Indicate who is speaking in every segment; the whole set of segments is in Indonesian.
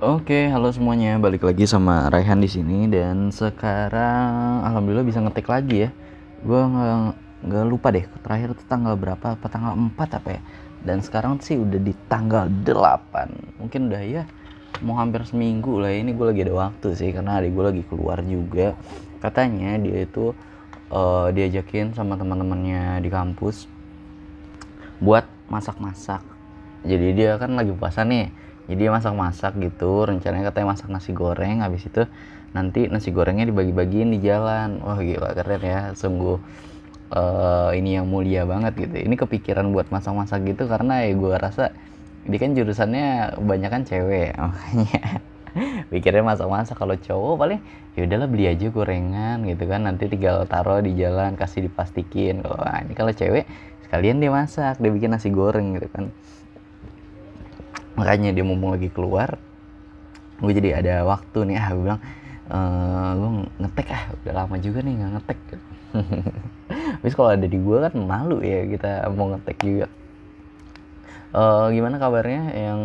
Speaker 1: Oke, halo semuanya. Balik lagi sama Raihan di sini dan sekarang alhamdulillah bisa ngetik lagi ya. Gua nggak lupa deh terakhir itu tanggal berapa, apa tanggal 4 apa ya. Dan sekarang sih udah di tanggal 8. Mungkin udah ya mau hampir seminggu lah ya. Ini gue lagi ada waktu sih karena adik gue lagi keluar juga. Katanya dia itu diajakin sama teman-temannya di kampus buat masak-masak. Jadi dia kan lagi puasa nih, jadi dia masak-masak gitu, rencananya katanya masak nasi goreng, habis itu nanti nasi gorengnya dibagi-bagiin di jalan. Wah gila, keren ya, sungguh ini yang mulia banget gitu. Ini kepikiran buat masak-masak gitu karena ya gue rasa dia kan jurusannya banyak kan cewek, makanya pikirnya masak-masak. Kalau cowok paling ya udahlah beli aja gorengan gitu kan, nanti tinggal taruh di jalan kasih diplastikin. Wah ini kalau cewek sekalian dia masak, dia bikin nasi goreng gitu kan. Makanya dia mumpung lagi keluar, gue jadi ada waktu nih. Gue bilang gue ngetek, udah lama juga nih nggak ngetek. Tapi kalau ada di gue kan malu ya kita mau ngetek juga. Gimana kabarnya yang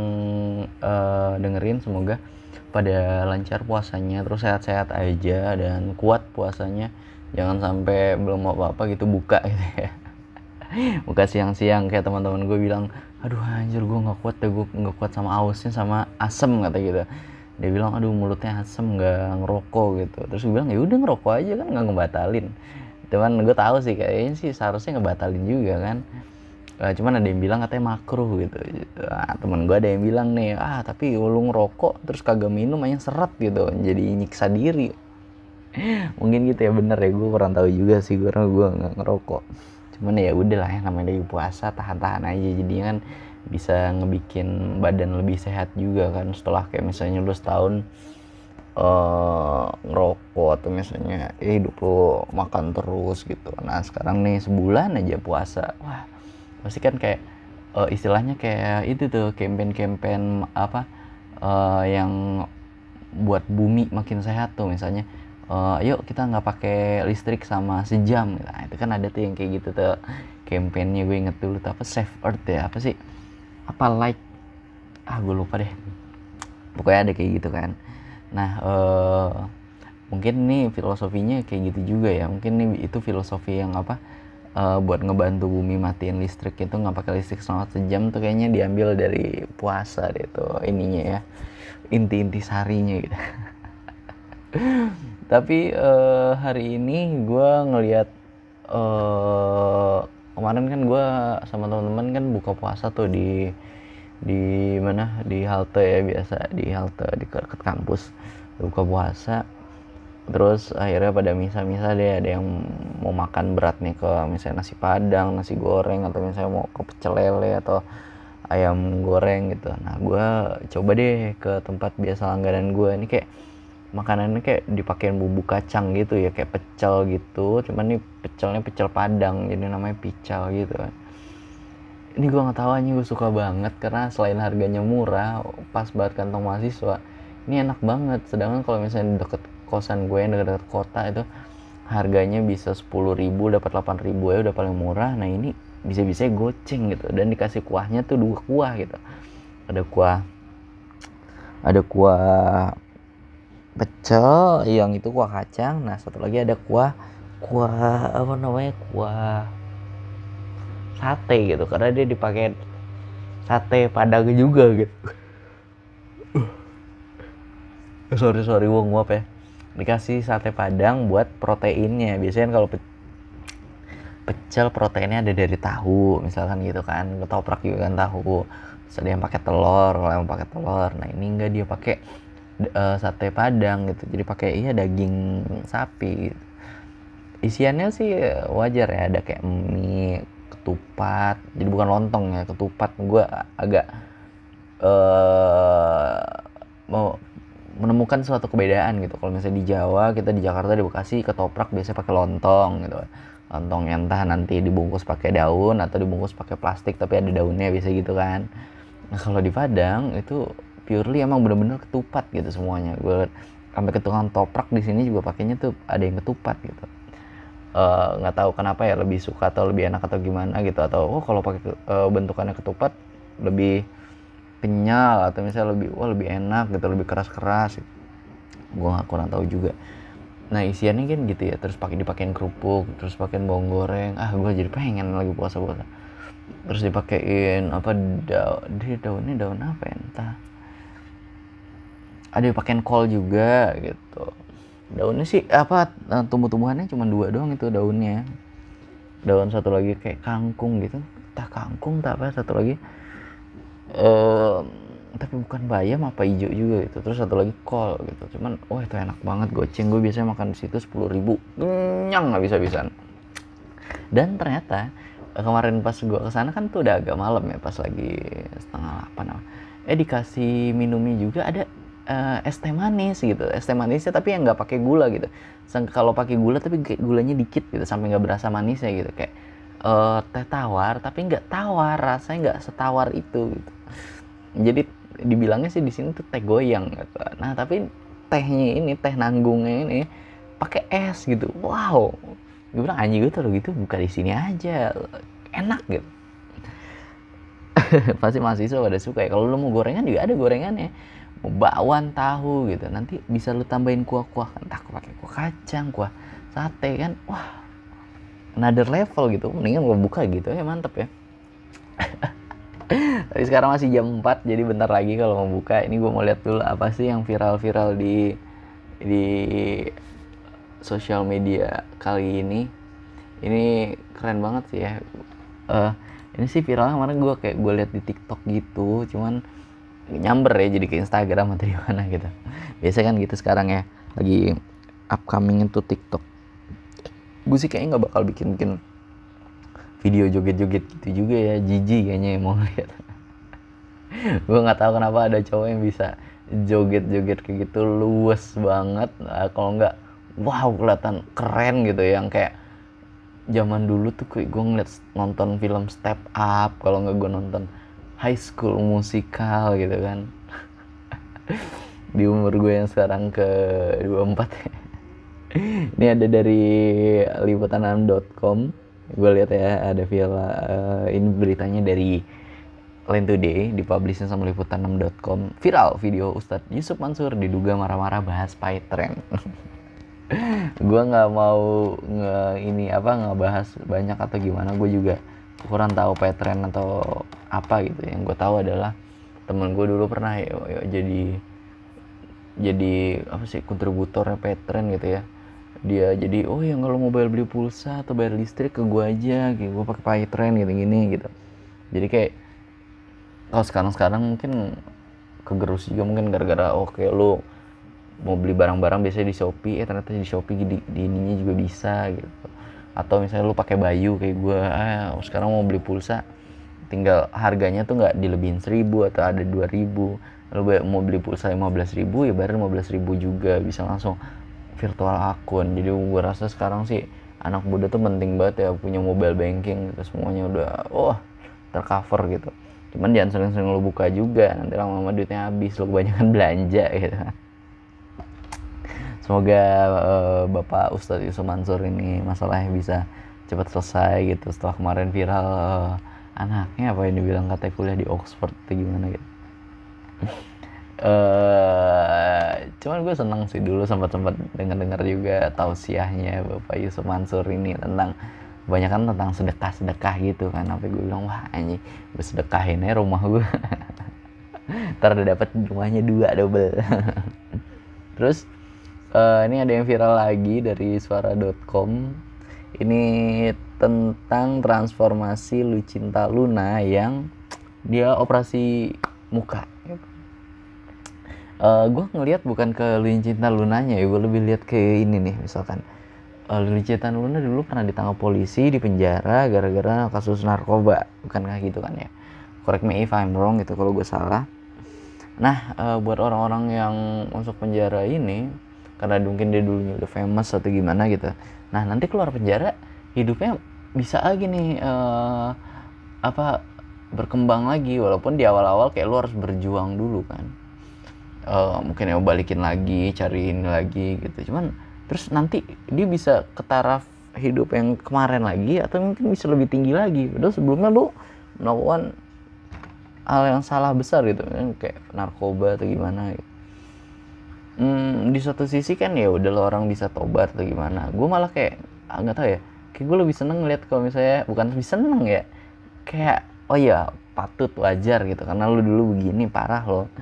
Speaker 1: dengerin, semoga pada lancar puasanya, terus sehat-sehat aja dan kuat puasanya, jangan sampai belum apa-apa gitu buka gitu ya. Buka siang-siang kayak teman-teman gue bilang, aduh anjir gue nggak kuat deh, gue nggak kuat sama ausnya sama asem kata gitu. Dia bilang aduh mulutnya asem nggak ngerokok gitu. Terus gue bilang ya udah ngerokok aja kan nggak ngebatalin. Cuman gue tahu sih kayaknya sih seharusnya ngebatalin juga kan. Cuman ada yang bilang katanya makruh gitu. Nah, temen gue ada yang bilang nih, tapi lu ngerokok terus kagak minum aja seret gitu, jadi nyiksa diri. Mungkin gitu ya, bener ya, gue kurang tahu juga sih karena gue nggak ngerokok. Cuman ya udah lah ya, namanya lagi puasa tahan-tahan aja, jadinya kan bisa ngebikin badan lebih sehat juga kan. Setelah kayak misalnya lu setahun ngerokok atau misalnya hidup lu makan terus gitu, nah sekarang nih sebulan aja puasa, wah pasti kan kayak istilahnya kayak itu tuh campaign apa yang buat bumi makin sehat tuh, misalnya yuk kita nggak pakai listrik sama sejam. Nah itu kan ada tuh yang kayak gitu tuh campaignnya, gue inget dulu tuh apa, Save Earth ya, apa sih, apa like, gue lupa deh, pokoknya ada kayak gitu kan. Nah mungkin nih filosofinya kayak gitu juga ya, mungkin nih itu filosofi yang apa, buat ngebantu bumi matiin listrik itu nggak pakai listrik selama sejam tuh, kayaknya diambil dari puasa deh tuh ininya ya, inti-inti sarinya gitu. Tapi hari ini gue ngelihat kemarin kan gue sama teman-teman kan buka puasa tuh di mana, di halte ya, biasa di halte di dekat kampus buka puasa. Terus akhirnya pada misa-misa deh, ada yang mau makan berat nih ke misalnya nasi padang, nasi goreng, atau misalnya mau ke pecel lele atau ayam goreng gitu. Nah gue coba deh ke tempat biasa langganan gue, ini kayak makanannya kayak dipakein bumbu kacang gitu ya, kayak pecel gitu, cuman nih pecelnya pecel padang, jadi namanya pical gitu kan. Ini gue nggak tahu aja, gue suka banget karena selain harganya murah, pas banget kantong mahasiswa, ini enak banget. Sedangkan kalau misalnya deket kosan gue yang deket-deket kota itu harganya bisa 10.000 dapat 8.000 ya udah paling murah. Nah ini bisa-bisa goceng gitu, dan dikasih kuahnya tuh 2 kuah gitu. Ada kuah ada kuah pecel yang itu kuah kacang, nah satu lagi ada kuah kuah apa namanya, kuah sate gitu, karena dia dipakai sate padang juga gitu. Sorry gue nguap ya. Dikasih sate padang buat proteinnya. Biasanya kan kalau pecel proteinnya ada dari tahu misalkan gitu kan, ketoprak juga kan tahu, terus ada yang pakai telur, kalau yang pakai telur. Nah ini enggak, dia pakai sate padang gitu, jadi pakai daging sapi gitu. Isiannya sih wajar ya, ada kayak mie, ketupat, jadi bukan lontong ya, ketupat. Gue agak eh mau menemukan suatu kebedaan gitu. Kalau misalnya di Jawa, kita di Jakarta, di Bekasi, ketoprak biasanya pakai lontong gitu. Lontong yang entah nanti dibungkus pakai daun atau dibungkus pakai plastik tapi ada daunnya, biasa gitu kan. Nah kalau di Padang itu purely emang bener-bener ketupat gitu semuanya. Gue sampai ke tukang toprak di sini juga pakainya tuh ada yang ketupat gitu. Nggak tahu kenapa ya, lebih suka atau lebih enak atau gimana gitu, atau kalau pakai bentukannya ketupat lebih kenyal atau misalnya lebih enak gitu, lebih keras gitu. Gue nggak kurang tahu juga. Nah isiannya kan gitu ya, terus dipakein kerupuk, terus pakein bawang goreng. Gue jadi pengen lagi puasa. Terus dipakein apa, daunnya daun apa ya, entah. Ada dipakein kol juga gitu. Daunnya sih apa, tumbuh-tumbuhannya cuma 2 doang itu daunnya. Daun satu lagi kayak kangkung gitu, entah kangkung tak apa, satu lagi tapi bukan bayam apa hijau juga gitu. Terus satu lagi kol gitu. Cuman itu enak banget, goceng. Gue biasanya makan di situ 10.000 kenyang nggak bisa-bisan. Dan ternyata kemarin pas gue kesana kan tuh udah agak malam ya, pas lagi 7:30 dikasih minumnya juga ada es teh manis gitu. Es teh manisnya tapi yang nggak pakai gula gitu. Kalau pakai gula tapi gulanya dikit gitu, sampai nggak berasa manisnya gitu, kayak teh tawar tapi nggak tawar, rasanya nggak setawar itu gitu. Jadi dibilangnya sih di sini tuh teh goyang gitu. Nah tapi tehnya ini, teh nanggungnya ini pakai es gitu. Wow, gue bilang anjing, gue tuh gitu buka di sini aja, enak gitu. Pasti mahasiswa pada suka ya. Kalau lu mau gorengan juga ada gorengannya, mau bakwan, tahu gitu, nanti bisa lu tambahin kuah-kuah, entah pakai kuah kacang, kuah sate kan, wah another level gitu. Mendingan gue buka gitu ya, mantep ya. Tapi sekarang masih jam 4, jadi bentar lagi kalau mau buka. Ini gue mau lihat dulu apa sih yang viral-viral di sosial media kali ini. Ini keren banget sih ya. Ini sih viralnya kemarin gue lihat di TikTok gitu, cuman nyamber ya jadi ke Instagram atau di mana gitu. Biasanya kan gitu sekarang ya, lagi upcoming itu TikTok. Gue sih kayaknya nggak bakal bikin video joget-joget gitu juga ya, jijik kayaknya yang mau lihat. Gue nggak tahu kenapa ada cowok yang bisa joget-joget kayak gitu, luwes banget. Kalau nggak, wow, kelihatan keren gitu, yang kayak zaman dulu tuh kayak gue ngeliat nonton film Step Up, kalau nggak gue nonton High School Musical gitu kan. Di umur gue yang sekarang ke 24 ya. Ini ada dari liputan6.com. Gue lihat ya, ada ini beritanya dari Line Today, dipublishin sama liputan6.com. Viral video Ustadz Yusuf Mansur diduga marah-marah bahas PyTrend. Gue nggak mau ngebahas banyak atau gimana. Gue juga kurang tahu PyTrend atau apa gitu. Yang gue tahu adalah temen gue dulu pernah jadi apa sih, kontributornya PyTrend gitu ya. Dia jadi yang kalau mau beli pulsa atau bayar listrik ke gue aja gitu, gue pakai PyTrend gini gitu. Jadi kayak kalau sekarang mungkin kegerus juga, mungkin gara-gara lu mau beli barang-barang biasanya di Shopee, ternyata di Shopee di ininya juga bisa gitu. Atau misalnya lu pakai Bayu kayak gue, sekarang mau beli pulsa tinggal harganya tuh nggak dilebihin 1.000 atau ada 2.000. Lalu mau beli pulsa 15.000 ya bayar 15.000 juga, bisa langsung virtual akun. Jadi gue rasa sekarang sih anak muda tuh penting banget ya punya mobile banking gitu, semuanya udah tercover gitu. Cuman jangan sering-sering lu buka juga, nanti lama-lama duitnya habis, lu kebanyakan belanja gitu. Semoga Bapak Ustadz Yusuf Mansur ini masalahnya bisa cepat selesai gitu, setelah kemarin viral anaknya apa yang dibilang katanya kuliah di Oxford atau gimana gitu. Cuman gue seneng sih, dulu sempat dengar juga tausiahnya Bapak Yusuf Mansur ini tentang kebanyakan tentang sedekah gitu kan. Sampai gue bilang, wah anjing, gue sedekahin aja rumah gue. Ntar udah dapet rumahnya 2 double. Terus ini ada yang viral lagi dari suara.com. Ini tentang transformasi Lucinta Luna yang dia operasi muka. Gue ngelihat bukan ke Lucinta Lunanya ya, gue lebih lihat ke ini nih, misalkan Lucinta Luna dulu pernah ditangkap polisi, di penjara gara-gara kasus narkoba, bukankah gitu kan ya? Correct me if I'm wrong gitu kalau gue salah. Nah, buat orang-orang yang masuk penjara ini, karena mungkin dia dulunya udah famous atau gimana gitu, nah nanti keluar penjara hidupnya bisa lagi nih berkembang lagi, walaupun di awal-awal kayak lu harus berjuang dulu kan. Mungkin ya balikin lagi, cariin lagi gitu. Cuman terus nanti dia bisa ke taraf hidup yang kemarin lagi, atau mungkin bisa lebih tinggi lagi. Padahal sebelumnya lu melakukan hal yang salah besar gitu kan, kayak narkoba atau gimana gitu. Di satu sisi kan ya udah lo orang bisa tobat atau gimana, gue malah kayak nggak tahu ya, kayak gue lebih seneng ngeliat kalau misalnya, bukan lebih seneng ya, kayak oh ya patut, wajar gitu, karena lo dulu begini parah lo.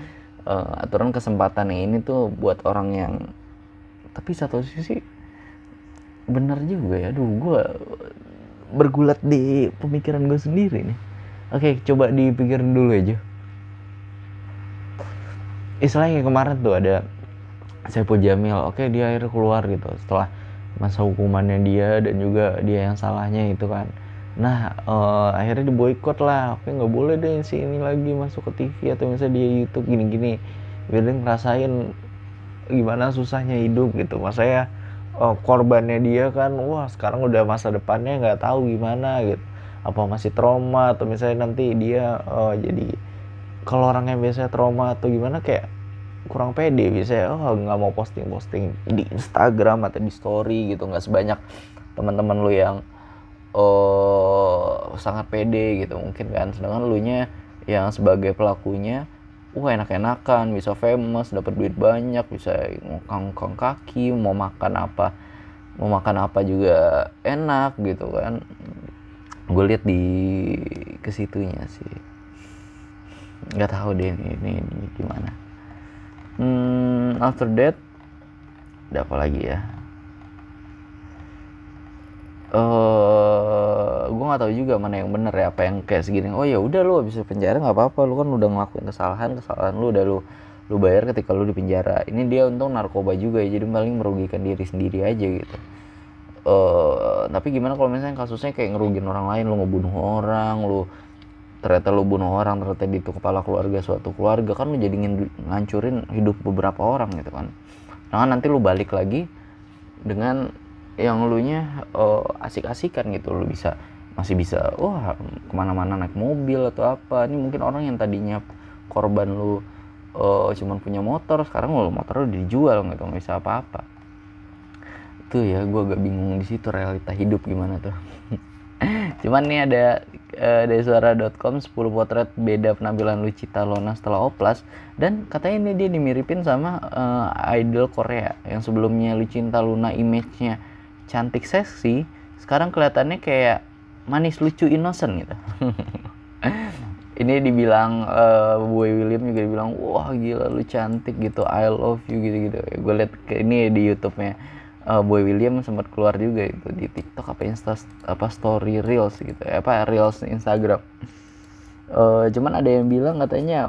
Speaker 1: Aturan kesempatan ini tuh buat orang yang, tapi satu sisi bener juga ya. Aduh, gue bergulat di pemikiran gue sendiri nih. Oke, coba dipikirin dulu aja. Istilahnya kemarin tuh ada Saipul Jamil, oke dia akhirnya keluar gitu setelah masa hukumannya dia, dan juga dia yang salahnya itu kan. Nah, akhirnya diboikot lah, oke nggak boleh deh si ini lagi masuk ke TV atau misalnya dia YouTube gini-gini, biar dia ngerasain gimana susahnya hidup gitu. Maksudnya korbannya dia kan, wah sekarang udah masa depannya nggak tahu gimana gitu, apa masih trauma atau misalnya nanti dia jadi, kalau orang yang biasanya trauma atau gimana kayak kurang pede biasanya, nggak mau posting di Instagram atau di story gitu, nggak sebanyak teman-teman lu yang sangat pede gitu mungkin kan. Sedangkan lu nya yang sebagai pelakunya, enak-enakan, bisa famous, dapat duit banyak, bisa ngokang kaki, mau makan apa juga enak gitu kan. Gue lihat di kesitunya sih, nggak tahu deh ini gimana. After that ada apa lagi ya? Gue nggak tahu juga mana yang bener ya, apa yang kayak segini, oh ya udah lu habis penjara nggak apa-apa, lu kan udah ngelakuin kesalahan lu udah lu bayar ketika lu di penjara. Ini dia untung narkoba juga ya, jadi paling merugikan diri sendiri aja gitu. Tapi gimana kalau misalnya kasusnya kayak ngerugin orang lain, lu ngebunuh orang, ternyata lu bunuh orang, ternyata itu kepala keluarga, suatu keluarga kan, lu jadi ngancurin hidup beberapa orang gitu kan. Nah nanti lu balik lagi dengan yang lu nya asik-asikan gitu, lu masih bisa kemana-mana naik mobil atau apa. Ini mungkin orang yang tadinya korban lu cuman punya motor, sekarang motor lu dijual gitu, nggak bisa apa-apa. Itu ya gue agak bingung di situ, realita hidup gimana tuh. Cuman nih ada dari suara.com 10 potret beda penampilan Lucita Lona setelah oplas, dan katanya ini dia dimiripin sama idol Korea yang sebelumnya Lucinta Luna image-nya cantik seksi, sekarang kelihatannya kayak manis lucu innocent gitu. Ini dibilang Boy William juga dibilang, wah gila lu cantik gitu, I love you gitu-gitu. Gue liat ini di YouTube-nya Boy William sempat keluar juga itu di TikTok apa story reels gitu, reels Instagram. Cuman ada yang bilang katanya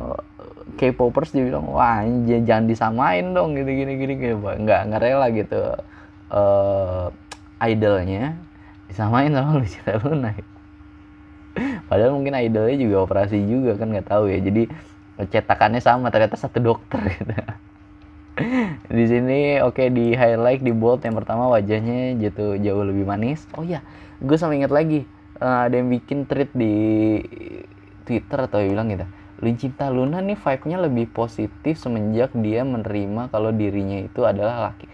Speaker 1: K-popers dia bilang, wah jangan disamain dong gitu gini nggak rela gitu idolnya disamain sama Lucita Luna. Padahal mungkin idolnya juga operasi juga kan, nggak tahu ya. Jadi cetakannya sama, ternyata satu dokter gitu. Di sini di highlight, di bold, yang pertama wajahnya jauh lebih manis. Oh ya, gue sampai ingat lagi, ada yang bikin tweet di Twitter atau bilang gitu, Lucita Luna nih vibe-nya lebih positif semenjak dia menerima kalau dirinya itu adalah laki,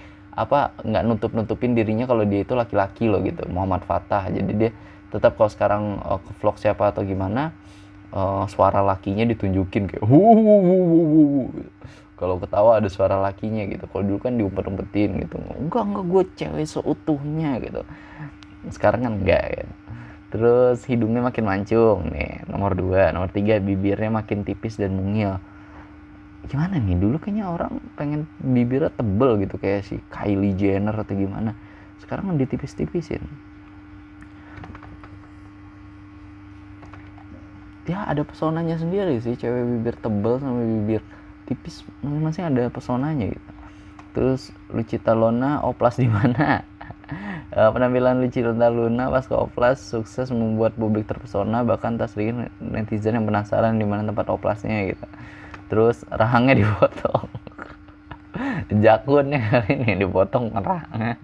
Speaker 1: nggak nutupin dirinya kalau dia itu laki-laki loh gitu, Muhammad Fattah. Jadi dia tetap kalau sekarang ke vlog siapa atau gimana, suara lakinya ditunjukin kayak kalau ketawa ada suara lakinya gitu. Kalau dulu kan diumpet-umpetin gitu, enggak gue cewek seutuhnya gitu. Sekarang kan enggak ya. Terus hidungnya makin mancung nih, nomor 2. Nomor 3, bibirnya makin tipis dan mungil. Gimana nih, dulu kayaknya orang pengen bibirnya tebel gitu kayak si Kylie Jenner atau gimana, sekarang kan ditipis-tipisin. Ya ada pesonanya sendiri sih, cewek bibir tebel sama bibir tipis masing-masing ada pesonanya gitu. Terus Lucita Luna oplas di mana? Penampilan Lucita Luna pas ke oplas sukses membuat publik terpesona, bahkan tak sedikit netizen yang penasaran di mana tempat oplasnya gitu. Terus rahangnya dipotong. Jakunnya kali ini dipotong rahangnya.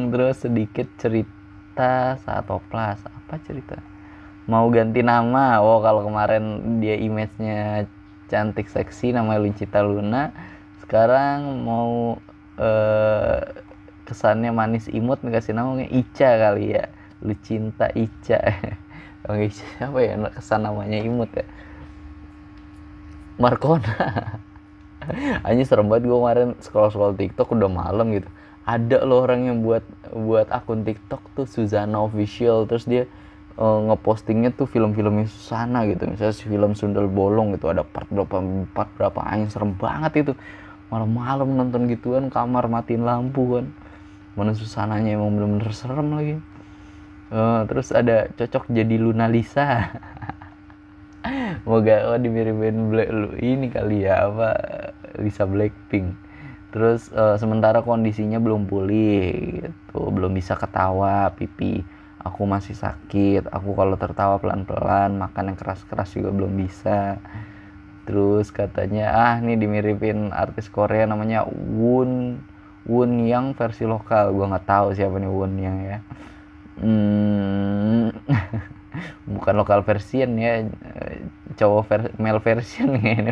Speaker 1: Terus sedikit cerita saat oplas. Apa cerita? Mau ganti nama. Kalau kemarin dia image-nya cantik seksi namanya Lucita Luna, sekarang mau kesannya manis imut, kasih namanya Ica kali ya, Lucinta Ica. Siapa ya kesan namanya imut ya, Markona. Anjir serem banget, gue kemarin scroll TikTok udah malam gitu, ada loh orang yang buat akun TikTok tuh Suzana Official, terus dia ngepostingnya tuh film-filmnya Susana gitu, misalnya si film Sundel Bolong gitu, ada part berapa anjing serem banget itu, malam-malam nonton gituan, kamar matiin lampu kan, mana Susananya emang bener-bener serem lagi. Terus ada cocok jadi Luna Lisa. Moga dimiripin ini kali ya, apa, Lisa Blackpink. Terus sementara kondisinya belum pulih gitu, belum bisa ketawa, pipi aku masih sakit, aku kalau tertawa pelan-pelan, makan yang keras-keras juga belum bisa. Terus katanya nih dimiripin artis Korea namanya Woon Yang versi lokal, gua nggak tahu siapa nih Woon Yang ya. Bukan lokal version ya, cowok male version ya ini.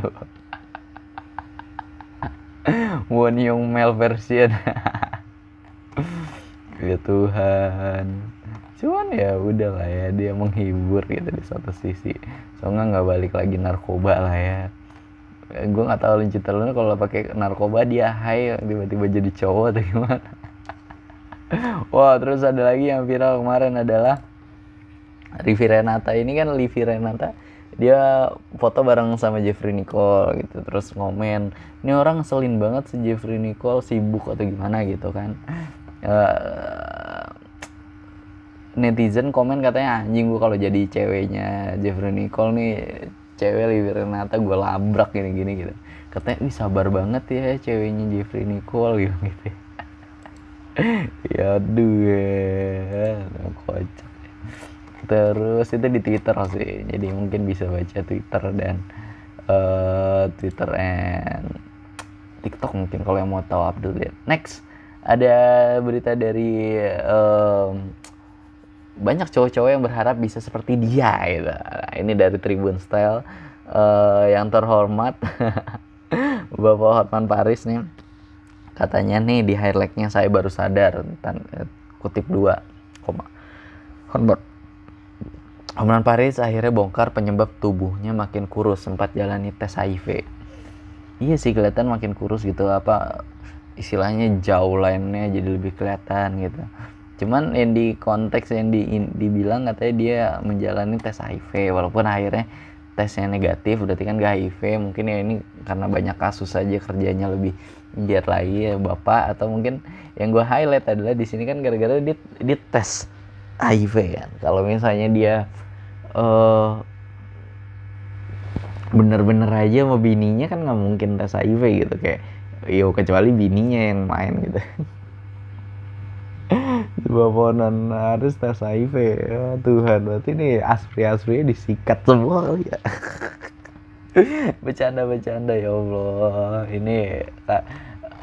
Speaker 1: Won Young male version. Ya Tuhan, cuman ya udah lah ya, dia menghibur gitu di satu sisi, soalnya nggak balik lagi narkoba lah ya. Gue nggak tahu lanjut lu kalau pakai narkoba dia high tiba-tiba jadi cowok atau gimana. Wah, terus ada lagi yang viral kemarin adalah Livi Renata. Ini kan Livi Renata, dia foto bareng sama Jeffrey Nicole gitu, terus ngomen, ini orang ngeselin banget si Jeffrey Nicole, sibuk atau gimana gitu kan. Netizen komen katanya, anjing gue kalau jadi ceweknya Jeffrey Nicole nih, cewek Livi Renata gue labrak gini gitu. Katanya sabar banget ya ceweknya Jeffrey Nicole gitu. Ya aduh ya, kocak. Terus itu di Twitter sih, jadi mungkin bisa baca Twitter dan Twitter and TikTok mungkin kalau yang mau tahu update. Next ada berita dari banyak cowok-cowok yang berharap bisa seperti dia gitu. Ini dari Tribun Style, yang terhormat Bapak Hotman Paris nih, katanya nih di highlightnya, saya baru sadar, kutip 2, Hotman Paris akhirnya bongkar penyebab tubuhnya makin kurus sempat jalani tes HIV. Iya sih, kelihatan makin kurus gitu, apa istilahnya jawline-nya jadi lebih kelihatan gitu. Cuman yang di konteks yang dibilang katanya dia menjalani tes HIV, walaupun akhirnya tesnya negatif, berarti kan gak HIV. Mungkin ya ini karena banyak kasus aja kerjanya lebih giat lagi ya Bapak, atau mungkin yang gue highlight adalah di sini kan gara-gara dia tes HIV kan. Kalau misalnya dia bener-bener aja sama bininya kan nggak mungkin tes HIV gitu, kayak kecuali bininya yang main gitu. Baponan harus tes HIV ya Tuhan, berarti nih aspri-asprinya disikat semua kali ya. Bercanda ya Allah, ini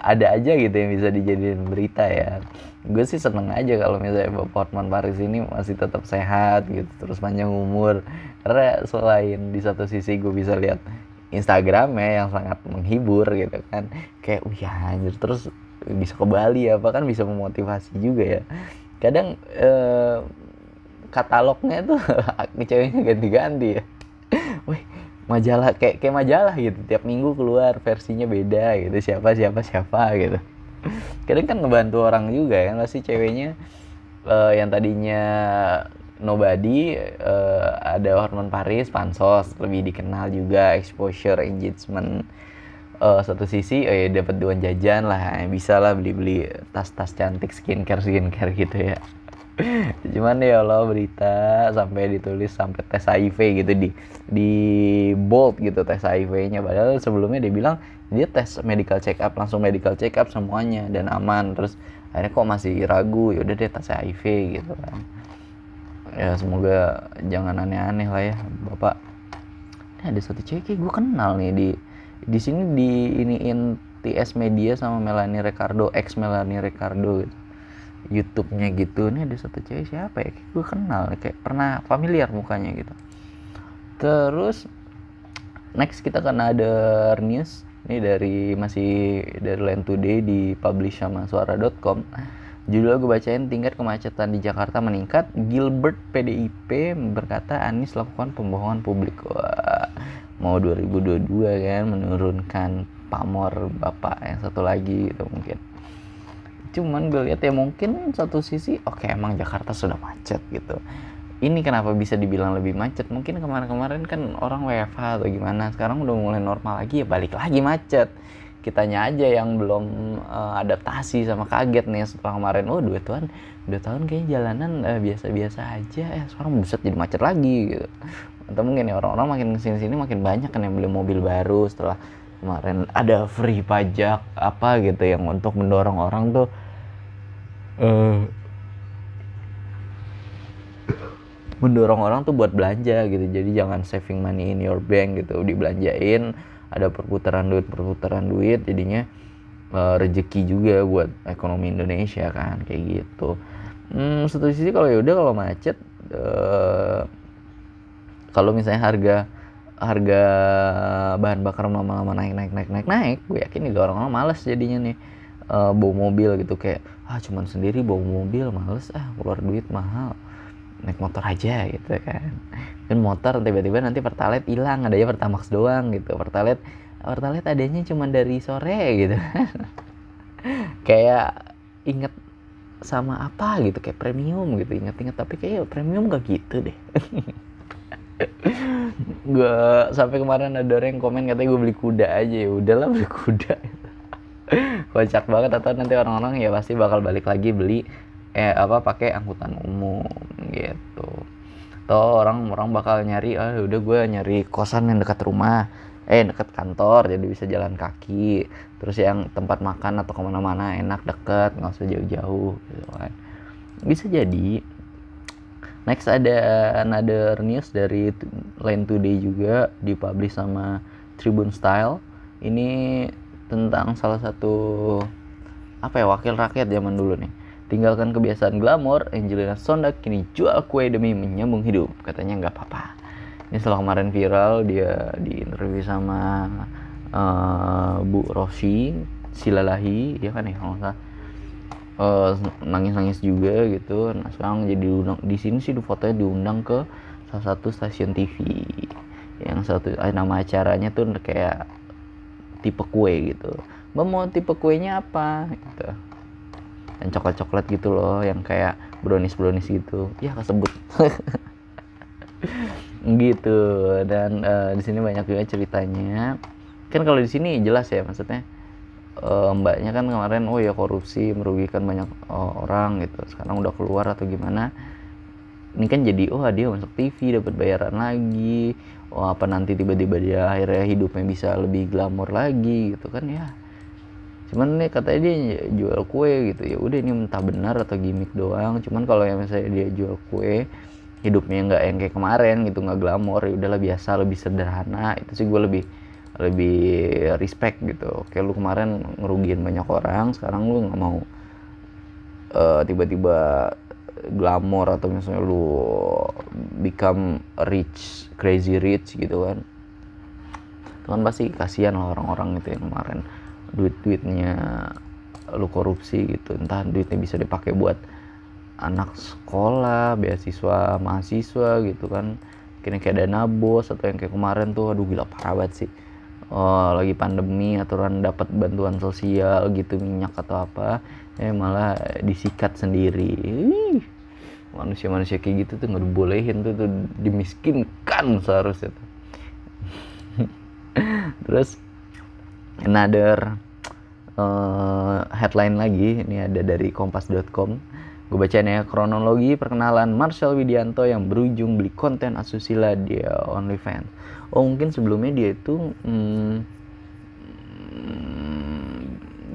Speaker 1: ada aja gitu yang bisa dijadiin berita ya. Gue sih seneng aja kalau misalnya Bapak Hotman Paris ini masih tetap sehat gitu, terus panjang umur, karena selain di satu sisi gue bisa lihat Instagramnya yang sangat menghibur gitu kan, kayak anjir, terus bisa ke Bali apa kan, bisa memotivasi juga ya. Kadang katalognya tuh ceweknya ganti-ganti ya. Wih, majalah kayak majalah gitu, tiap minggu keluar versinya beda gitu, siapa gitu. Kadang kan ngebantu orang juga kan, pasti ceweknya yang tadinya nobody, ada Hotman Paris, pansos, lebih dikenal juga, exposure, engagement. Satu sisi dapat uang jajan lah, bisa lah beli tas-tas cantik, skincare gitu ya. Cuman ya Allah, berita sampai ditulis sampai tes HIV gitu, di bold gitu tes HIV-nya, padahal sebelumnya dia bilang dia tes medical check up, langsung medical check up semuanya dan aman. Terus akhirnya kok masih ragu, yaudah deh tes HIV gitu kan. Ya semoga jangan aneh-aneh lah ya Bapak. Ada satu cewek gue kenal nih di sini, di iniin TS Media sama Melanie Ricardo, ex Melanie Ricardo gitu, YouTube-nya gitu. Ini ada satu cewek siapa ya, kayak gue kenal, kayak pernah familiar mukanya gitu. Terus next kita kan ada news ini masih dari Line Today, di publish sama suara.com. Judul gue bacain, tingkat kemacetan di Jakarta meningkat, Gilbert PDIP berkata Anies lakukan pembohongan publik. Wah, mau 2022 kan, menurunkan pamor bapak yang satu lagi gitu mungkin. Cuman gue lihat ya mungkin satu sisi oke, emang Jakarta sudah macet gitu. Ini kenapa bisa dibilang lebih macet? Mungkin kemarin-kemarin kan orang WFH atau gimana, sekarang udah mulai normal lagi ya balik lagi macet. Kitanya aja yang belum adaptasi sama kaget nih setelah kemarin. Oh 2 tahun kayaknya jalanan biasa-biasa aja, sekarang buset jadi macet lagi gitu. Atau mungkin ya orang-orang makin kesini-sini makin banyak kan yang beli mobil baru setelah kemarin ada free pajak apa gitu yang untuk mendorong orang tuh mendorong orang tuh buat belanja gitu. Jadi jangan saving money in your bank gitu, dibelanjain, ada perputaran duit jadinya rezeki juga buat ekonomi Indonesia kan kayak gitu. Satu sisi kalau yaudah kalau macet, kalau misalnya harga bahan bakar lama-lama naik, gue yakin juga orang-orang malas jadinya nih bawa mobil gitu, kayak cuman sendiri bawa mobil males, keluar duit mahal, naik motor aja gitu kan motor tiba-tiba nanti Pertalite hilang, adanya Pertamax doang gitu. Pertalite adanya cuma dari sore gitu. Kayak inget sama apa gitu, kayak premium gitu, inget tapi kayak premium gak gitu deh. Gue sampai kemarin ada orang yang komen katanya gue beli kuda aja, ya udahlah beli kuda. Kocak banget. Atau nanti orang-orang ya pasti bakal balik lagi beli pakai angkutan umum gitu. Atau orang bakal nyari udah gue nyari kosan yang dekat rumah, dekat kantor jadi bisa jalan kaki, terus yang tempat makan atau kemana-mana enak deket, nggak usah jauh-jauh gitu kan. Bisa jadi. Next ada another news dari Line Today juga, dipublish sama Tribune Style. Ini tentang salah satu wakil rakyat zaman dulu nih. Tinggalkan kebiasaan glamor, Angelina Sondag kini jual kue demi menyambung hidup. Katanya nggak apa-apa. Ini setelah kemarin viral dia di interview sama Bu Roshi Silalahi, ya kan ya kalau nggak salah. Nangis juga gitu. Nah sekarang jadi diundang di sini sih, fotonya diundang ke salah satu stasiun TV. Yang satu nama acaranya tuh kayak tipe kue gitu. Mbak mau tipe kuenya apa gitu. Yang coklat gitu loh, yang kayak brownies gitu. Ya kesebut. Gitu. Dan di sini banyak juga ceritanya. Kan kalau di sini jelas ya, maksudnya mbaknya kan kemarin korupsi merugikan banyak orang gitu, sekarang udah keluar atau gimana, ini kan jadi dia masuk TV dapat bayaran lagi, apa nanti tiba-tiba dia akhirnya hidupnya bisa lebih glamor lagi gitu kan ya. Cuman nih katanya dia jual kue gitu, ya udah ini entah benar atau gimmick doang. Cuman kalau yang misalnya dia jual kue hidupnya nggak yang kayak kemarin gitu, nggak glamor, ya udahlah biasa, lebih sederhana, itu sih gue lebih respect gitu. Kayak lu kemarin ngerugiin banyak orang, sekarang lu nggak mau tiba-tiba glamor atau misalnya lu become rich, crazy rich gitu kan. Itu kan pasti kasihan lah orang-orang itu yang kemarin duit-duitnya lu korupsi gitu, entah duitnya bisa dipakai buat anak sekolah, beasiswa mahasiswa gitu kan, kira kayak dana bos, atau yang kayak kemarin tuh aduh gila parah banget sih. Lagi pandemi aturan dapat bantuan sosial gitu, minyak atau apa, malah disikat sendiri. Manusia kayak gitu tuh nggak dibolehin tuh dimiskinkan seharusnya tuh. Terus another headline lagi, ini ada dari kompas.com. Gue bacain ya, kronologi perkenalan Marcel Widianto yang berujung beli konten asusila di OnlyFans. Mungkin sebelumnya dia itu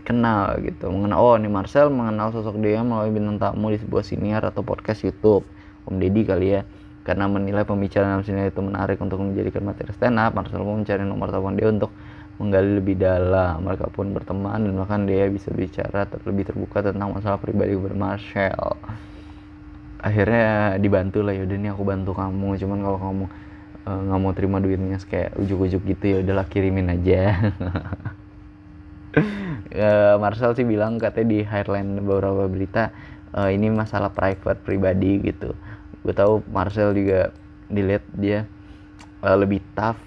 Speaker 1: kenal gitu, mengenal nih Marcel mengenal sosok dia melalui bintang tamu di sebuah siniar atau podcast YouTube, Om Deddy kali ya. Karena menilai pembicaraan dalam siniar itu menarik untuk menjadikan materi stand up, Marcel pun mencari nomor telepon dia untuk menggali lebih dalam. Mereka pun berteman dan bahkan dia bisa bicara lebih terbuka tentang masalah pribadi Marcel. Akhirnya dibantu lah, yaudah nih aku bantu kamu, cuman kalau kamu nggak mau terima duitnya kayak ujuk-ujuk gitu, ya udahlah kirimin aja. Marcel sih bilang katanya di headline beberapa berita ini masalah private pribadi gitu. Gue tahu Marcel juga dilihat dia lebih tough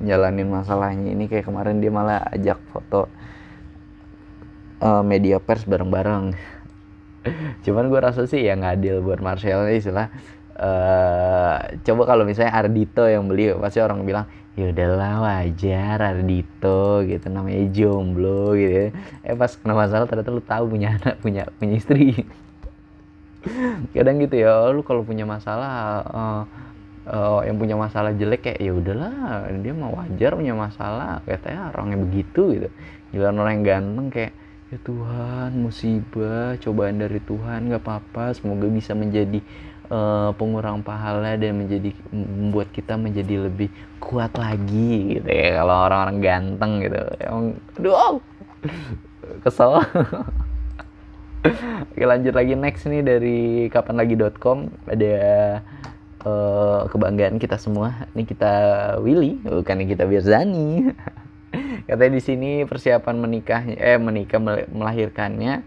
Speaker 1: jalanin masalahnya ini. Kayak kemarin dia malah ajak foto media pers bareng-bareng. Cuman gue rasa sih ya nggak adil buat Marcel istilah. Coba kalau misalnya Ardito yang beli, pasti orang bilang ya udahlah wajar Ardito gitu, namanya jomblo gitu. Pas kena masalah ternyata lu tahu punya anak, punya istri. Kadang gitu ya, lu kalau punya masalah yang punya masalah jelek kayak ya udahlah dia mah wajar punya masalah, katanya orangnya begitu gitu. Giliran orang yang ganteng kayak ya Tuhan musibah cobaan dari Tuhan, nggak apa-apa, semoga bisa menjadi pengurang pahala dan membuat kita menjadi lebih kuat lagi gitu ya. Kalau orang-orang ganteng gitu emang aduh kesel. Oke, lanjut lagi next nih dari kapanlagi.com. Ada kebanggaan kita semua. Ini kita Willy, bukan kita Birzani. Katanya di sini persiapan menikah melahirkannya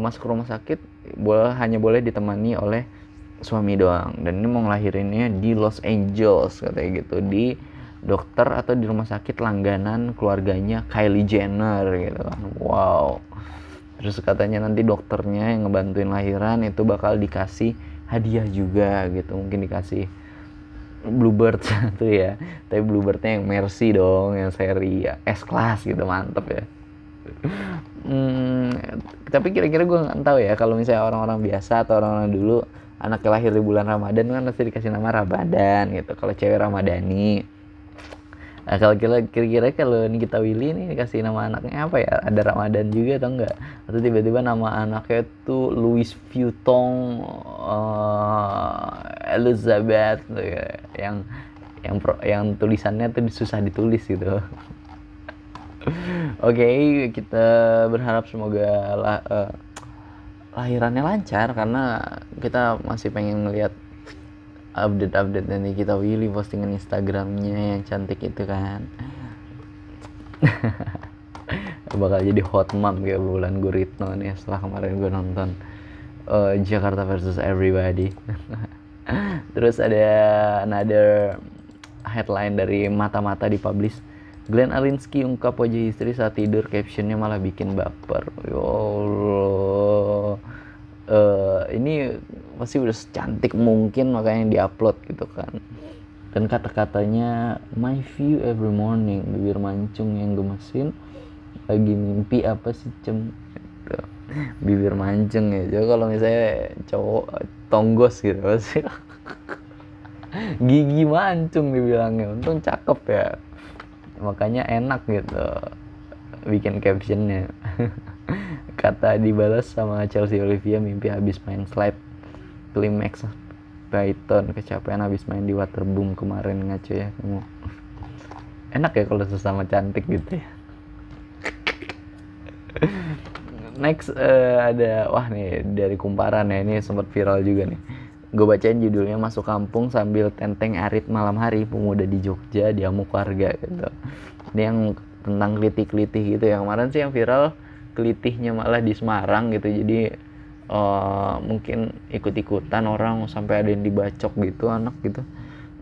Speaker 1: masuk rumah sakit hanya boleh ditemani oleh suami doang. Dan ini mau ngelahirinnya di Los Angeles katanya gitu, di dokter atau di rumah sakit langganan keluarganya Kylie Jenner gitu kan. Wow. Terus katanya nanti dokternya yang ngebantuin lahiran itu bakal dikasih hadiah juga gitu, mungkin dikasih Bluebird satu ya, tapi Bluebirdnya yang Mercy dong, yang seri S-Class gitu, mantep ya. Tapi kira-kira gue nggak tahu ya kalau misalnya orang-orang biasa atau orang-orang dulu anaknya lahir di bulan Ramadan kan pasti dikasih nama Ramadan gitu, kalau cewek Ramadhani. Nah, kalau kira-kira kalau Nikita Willy nih dikasih nama anaknya apa ya? Ada Ramadan juga atau enggak? Atau tiba-tiba nama anaknya tuh Louis Vuitton Elizabeth gitu ya. Yang tulisannya tuh susah ditulis gitu. Oke, kita berharap semoga lahirannya lancar, karena kita masih pengen ngelihat update dari kita Willy, postingan Instagramnya yang cantik itu kan. Bakal jadi hot mom kayak Wulan Guritno nih setelah kemarin gue nonton Jakarta versus Everybody. Terus ada another headline dari Mata-Mata dipublish. Glenn Alinsky ungkap wajah istri saat tidur, captionnya malah bikin baper. Ya Allah. Ini pasti udah secantik mungkin makanya diupload gitu kan. Dan kata-katanya my view every morning, bibir mancung yang gemesin, lagi mimpi apa sih cem gitu. Bibir mancung ya. Jadi kalau misalnya cowok tonggos gitu pasti gigi mancung dibilangnya. Untung cakep ya, makanya enak gitu bikin captionnya. Kata dibalas sama Chelsea Olivia, mimpi habis main slide climax Python, kecapean habis main di waterboom kemarin, ngaco ya kamu. Enak ya kalau sesama cantik gitu ya. Next ada wah nih dari Kumparan ya, ini sempat viral juga nih. Gue bacain judulnya, masuk kampung sambil tenteng arit malam hari, pemuda di Jogja diamuk warga gitu. Ini yang tentang kelitih-kelitih gitu ya. Kemarin sih yang viral kelitihnya malah di Semarang gitu. Jadi mungkin ikut-ikutan orang sampai ada yang dibacok gitu anak gitu.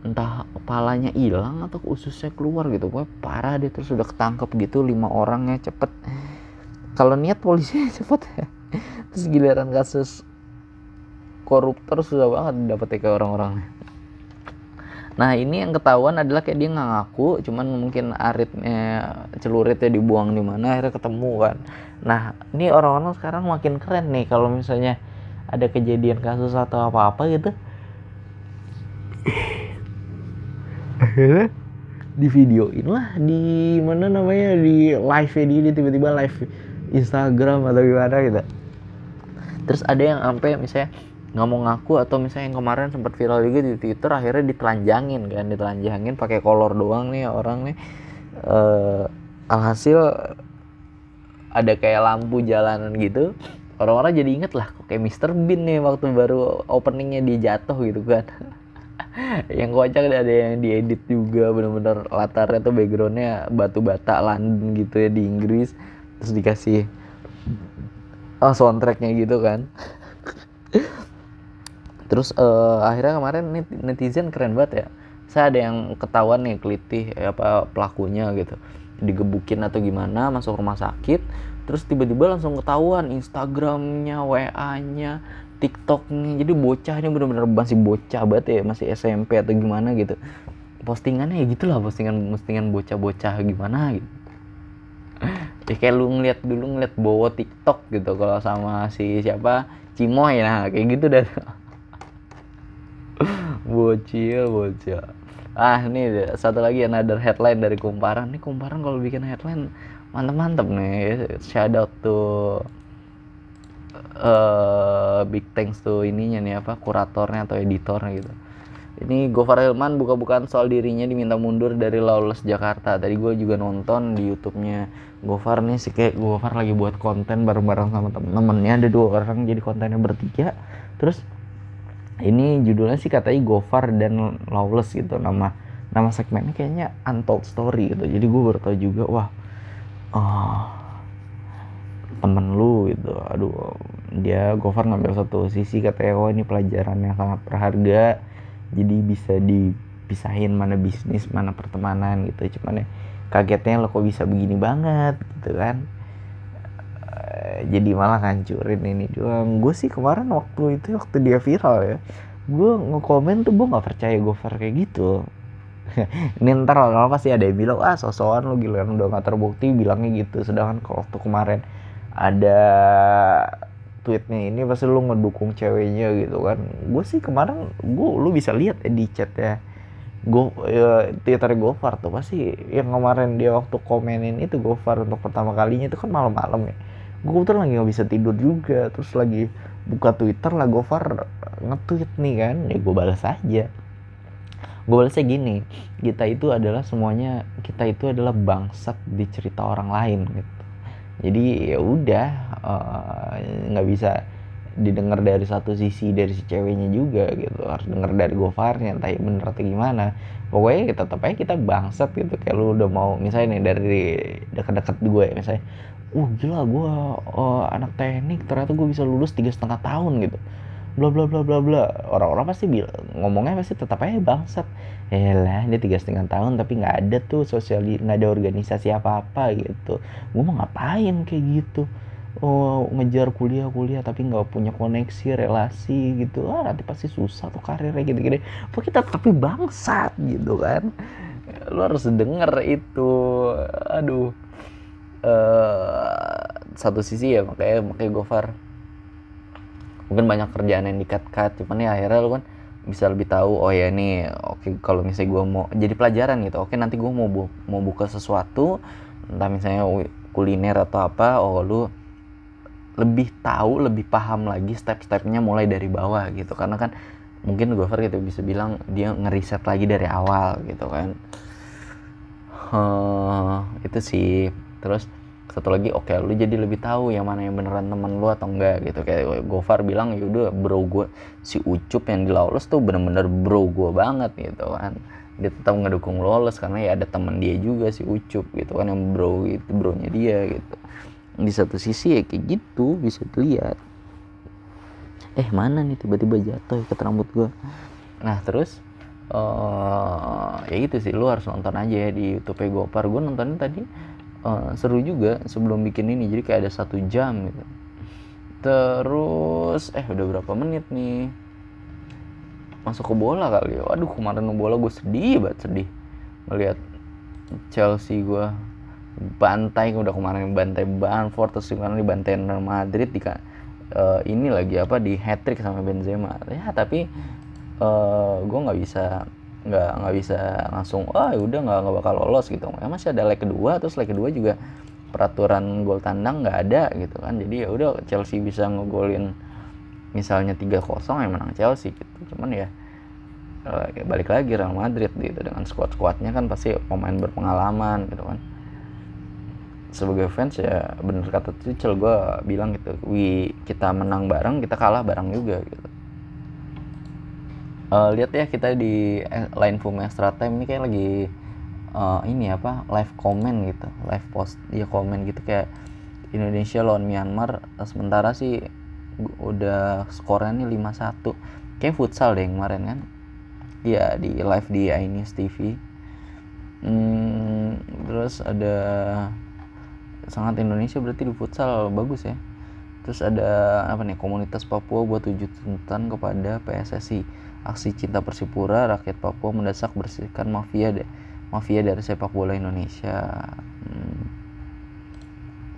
Speaker 1: Entah kepalanya hilang atau ususnya keluar gitu. Pokoknya parah deh. Terus udah ketangkep gitu 5 orangnya cepet. Kalau niat polisinya cepet ya. Terus giliran kasus koruptor susah banget dapetnya ke orang-orang. Nah ini yang ketahuan adalah kayak dia nggak ngaku, cuman mungkin celuritnya dibuang di mana, akhirnya ketemu kan. Nah ini orang-orang sekarang makin keren nih kalau misalnya ada kejadian kasus atau apa-apa gitu, akhirnya di videoin lah di mana namanya, di live dia tiba-tiba live Instagram atau gimana gitu. Terus ada yang sampai misalnya nggak mau ngaku, atau misalnya yang kemarin sempat viral juga di Twitter, akhirnya ditelanjangin pakai kolor doang nih orang nih. Alhasil ada kayak lampu jalanan gitu, orang-orang jadi inget lah kok kayak Mr. Bean nih waktu baru openingnya dia jatuh gitu kan. Yang kocak ada yang diedit juga, bener-bener latarnya tuh backgroundnya batu bata London gitu ya di Inggris, terus dikasih soundtracknya gitu kan. Terus akhirnya kemarin netizen keren banget ya, saya ada yang ketahuan nih kelitih apa pelakunya gitu, digebukin atau gimana, masuk rumah sakit, terus tiba-tiba langsung ketahuan Instagramnya, WA-nya, TikToknya. Jadi bocah ini bener-bener masih bocah banget ya, masih SMP atau gimana gitu, postingannya ya gitulah, postingan bocah-bocah gimana gitu. Ya kayak lu ngeliat Bowo TikTok gitu kalau sama si siapa Cimoy, nah kayak gitu dah. Bocil. Ini satu lagi another headline dari Kumparan. Nih Kumparan kalau bikin headline mantep nih. Shout out to big thanks to ininya nih apa, kuratornya atau editornya gitu. Ini Gofar Hilman buka-bukaan soal dirinya diminta mundur dari Lawless Jakarta. Tadi gue juga nonton di YouTube-nya Gofar nih, sih kayak Gofar lagi buat konten bareng-bareng sama temen-temennya, ada 2 orang jadi kontennya bertiga. Terus ini judulnya sih katanya Gofar dan Lawless gitu, nama segmennya kayaknya Untold Story gitu. Jadi gue baru tahu juga, wah temen lu gitu, aduh, dia Gofar ngambil satu sisi katanya, oh ini pelajaran yang sangat berharga, jadi bisa dipisahin mana bisnis mana pertemanan gitu. Cuman ya kagetnya lo kok bisa begini banget gitu kan. Jadi malah ngancurin ini doang. Gue sih kemarin waktu dia viral ya, gue ngekomen tuh gue nggak percaya Gofar kayak gitu. Ini ntar lama pasti ada yang bilang sosokan lu, gila udah nggak terbukti bilangnya gitu. Sedangkan kalau waktu kemarin ada tweetnya ini pasti lu ngedukung ceweknya gitu kan. Gue sih kemarin lu bisa lihat di chat ya, Twitter Gofar tuh pasti yang kemarin dia waktu komenin itu Gofar untuk pertama kalinya itu kan malam-malam ya. Gue tuh lagi nggak bisa tidur juga, terus lagi buka Twitter lah Gofar nge-tweet nih kan, ya gue balas aja. Gue balasnya gini, kita itu adalah bangsat di cerita orang lain gitu. Jadi ya udah, nggak bisa didengar dari satu sisi dari si ceweknya juga gitu, harus denger dari Gofarnya entah bener atau gimana. Pokoknya tetap aja kita bangsat gitu. Kayak lu udah mau misalnya nih dari deket-deket gue misalnya, gila gue anak teknik ternyata gue bisa lulus 3,5 tahun gitu, bla bla bla bla bla. Orang-orang pasti ngomongnya pasti tetap aja bangsat. Lah dia 3,5 tahun tapi nggak ada tuh nggak ada organisasi apa-apa gitu. Gue mau ngapain kayak gitu, ngejar kuliah tapi nggak punya koneksi relasi gitu, nanti pasti susah tuh karirnya gitu-gitu. Pokoknya tapi bangsat gitu kan. Lu harus denger itu. Aduh, satu sisi ya makanya Gofar mungkin banyak kerjaan yang di-cut, cuman ya akhirnya lu kan bisa lebih tahu, oh ya nih oke, kalau misalnya gue mau jadi pelajaran gitu, oke nanti gue mau buka sesuatu entah misalnya kuliner atau apa, lu lebih tahu, lebih paham lagi step-stepnya mulai dari bawah gitu. Karena kan mungkin Gofar gitu bisa bilang dia ngeriset lagi dari awal gitu kan. Itu sih. Terus satu lagi, oke lu jadi lebih tahu yang mana yang beneran teman lu atau enggak gitu. Kayak Gofar bilang yaudah bro gue, si Ucup yang di Lawless tuh bener-bener bro gue banget gitu kan. Dia tetap ngedukung Lawless karena ya ada teman dia juga si Ucup gitu kan, yang bro itu bronya dia gitu. Di satu sisi ya kayak gitu bisa dilihat. Mana nih tiba-tiba jatuh ke rambut gue. Nah terus ya gitu sih, lu harus nonton aja ya di YouTube Gofar. Gue nontonnya tadi seru juga sebelum bikin ini, jadi kayak ada 1 jam gitu. Terus udah berapa menit nih, masuk ke bola kali ya. Waduh kemarin bola gue sedih melihat Chelsea gue bantai. Udah kemarin bantai Brentford, terus kemarin dibantai Real Madrid ini lagi di hat-trick sama Benzema ya. Tapi gue nggak bisa langsung udah nggak bakal lolos gitu ya. Masih ada leg kedua, terus leg kedua juga peraturan gol tandang nggak ada gitu kan. Jadi ya udah Chelsea bisa ngegolin misalnya 3-0 ya menang Chelsea gitu. Cuman ya balik lagi Real Madrid gitu dengan squad-squadnya kan pasti pemain berpengalaman gitu kan. Sebagai fans ya bener kata Tuchel, gue bilang gitu, kita menang bareng, kita kalah bareng juga gitu. Lihat ya kita di line Fum Extra Time ini kayak lagi ini apa, live comment gitu, live post ya, komen gitu kayak Indonesia lawan Myanmar. Sementara sih udah skornya nih 5-1, kayak futsal deh yang kemarin kan ya, di live di iNews TV. Terus ada sangat Indonesia berarti di futsal, bagus ya. Terus ada apa nih, komunitas Papua buat 7 tuntutan kepada PSSI. Aksi cinta Persipura, rakyat Papua mendesak bersihkan mafia dari sepak bola Indonesia.